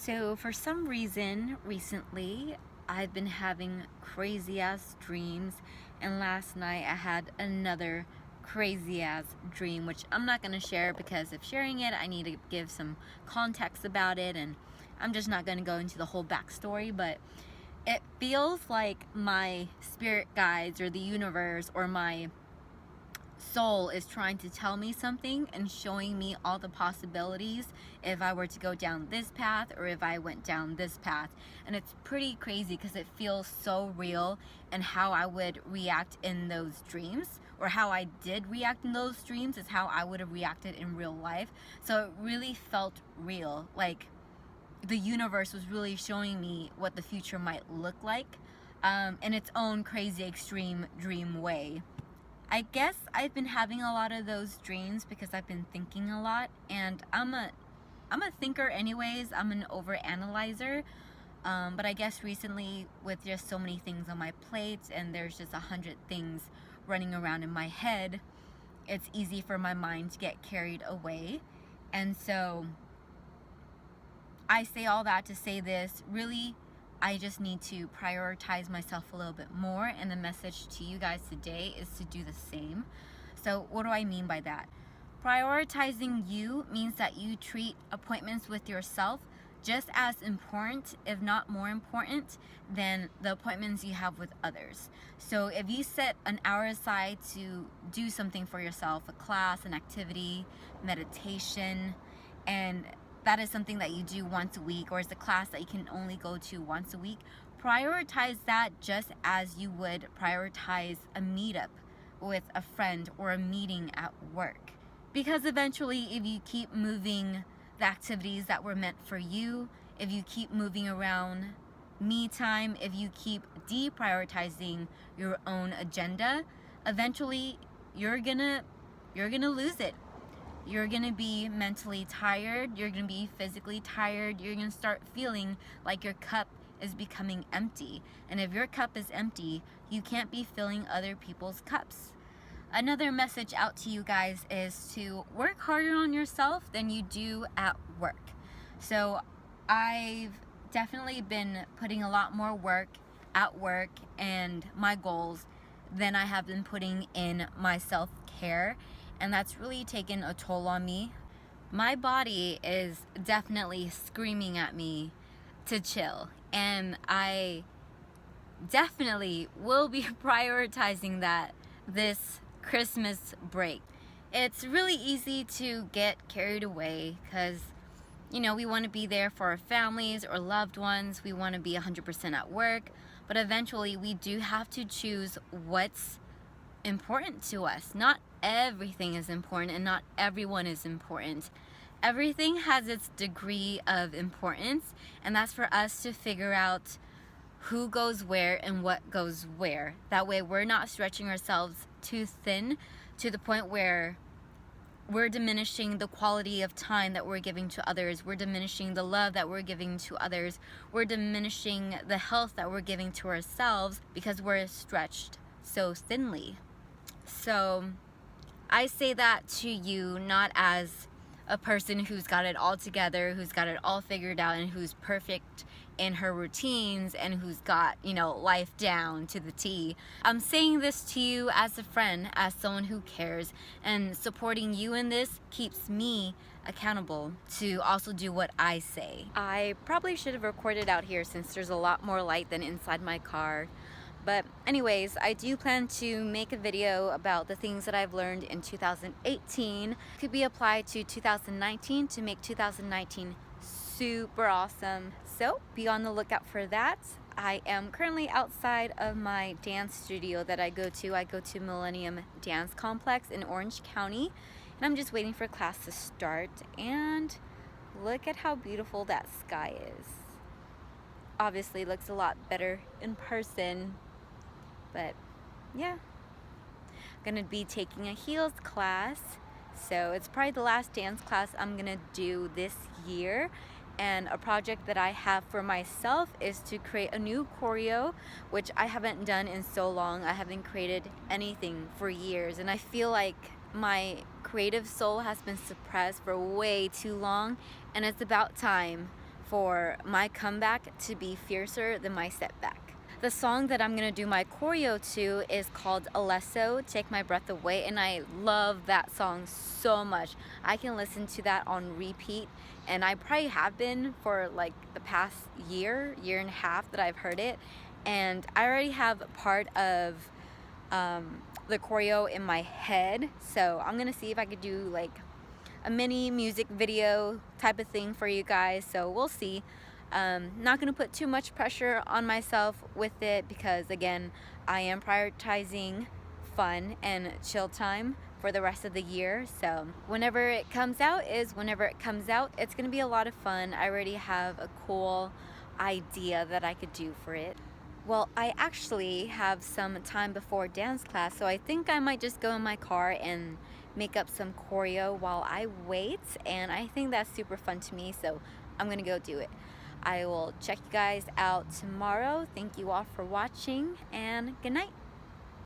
So for some reason recently I've been having crazy ass dreams, and last night I had another crazy ass dream, which I'm not going to share because if sharing it I need to give some context about it, and I'm just not going to go into the whole backstory. But it feels like my spirit guides or the universe or my soul is trying to tell me something and showing me all the possibilities if I were to go down this path or if I went down this path. And it's pretty crazy because it feels so real, and how I would react in those dreams, or how I did react in those dreams, is how I would have reacted in real life. So it really felt real, like the universe was really showing me what the future might look like in its own crazy extreme dream way. I guess I've been having a lot of those dreams because I've been thinking a lot, and I'm a thinker anyways. I'm an overanalyzer, but I guess recently with just so many things on my plate and there's just 100 things running around in my head, it's easy for my mind to get carried away. And so I say all that to say this, really I just need to prioritize myself a little bit more, and the message to you guys today is to do the same. So what do I mean by that? Prioritizing you means that you treat appointments with yourself just as important, if not more important, than the appointments you have with others. So if you set an hour aside to do something for yourself, a class, an activity, meditation, and that is something that you do once a week, or it's a class that you can only go to once a week, prioritize that just as you would prioritize a meetup with a friend or a meeting at work. Because eventually, if you keep moving the activities that were meant for you, if you keep moving around me time, if you keep deprioritizing your own agenda, eventually you're gonna lose it. You're gonna be mentally tired, you're gonna be physically tired, you're gonna start feeling like your cup is becoming empty. And if your cup is empty, you can't be filling other people's cups. Another message out to you guys is to work harder on yourself than you do at work. So I've definitely been putting a lot more work at work and my goals than I have been putting in my self-care. And that's really taken a toll on me. My body is definitely screaming at me to chill, and I definitely will be prioritizing that this Christmas break. It's really easy to get carried away because, you know, we want to be there for our families or loved ones. We want to be 100% at work, but eventually we do have to choose what's important to us. Not everything is important, and not everyone is important. Everything has its degree of importance, and that's for us to figure out who goes where and what goes where. That way we're not stretching ourselves too thin to the point where we're diminishing the quality of time that we're giving to others. We're diminishing the love that we're giving to others. We're diminishing the health that we're giving to ourselves because we're stretched so thinly. So I say that to you not as a person who's got it all together, who's got it all figured out, and who's perfect in her routines, and who's got, you know, life down to the T. I'm saying this to you as a friend, as someone who cares, and supporting you in this keeps me accountable to also do what I say. I probably should have recorded out here since there's a lot more light than inside my car. But anyways, I do plan to make a video about the things that I've learned in 2018. Could be applied to 2019 to make 2019 super awesome. So be on the lookout for that. I am currently outside of my dance studio that I go to. I go to Millennium Dance Complex in Orange County, and I'm just waiting for class to start. And look at how beautiful that sky is. Obviously it looks a lot better in person. But yeah, I'm gonna be taking a heels class, so it's probably the last dance class I'm gonna do this year. And a project that I have for myself is to create a new choreo, which I haven't done in so long. I haven't created anything for years, and I feel like my creative soul has been suppressed for way too long, and it's about time for my comeback to be fiercer than my setback. The song that I'm gonna do my choreo to is called Alesso, Take My Breath Away, and I love that song so much. I can listen to that on repeat, and I probably have been for like the past year and a half that I've heard it, and I already have part of the choreo in my head, so I'm gonna see if I could do like a mini music video type of thing for you guys, so we'll see. Not gonna put too much pressure on myself with it because again, I am prioritizing fun and chill time for the rest of the year. So whenever it comes out is whenever it comes out. It's gonna be a lot of fun. I already have a cool idea that I could do for it. Well, I actually have some time before dance class, so I think I might just go in my car and make up some choreo while I wait, and I think that's super fun to me, so I'm gonna go do it. I will check you guys out tomorrow. Thank you all for watching, and good night.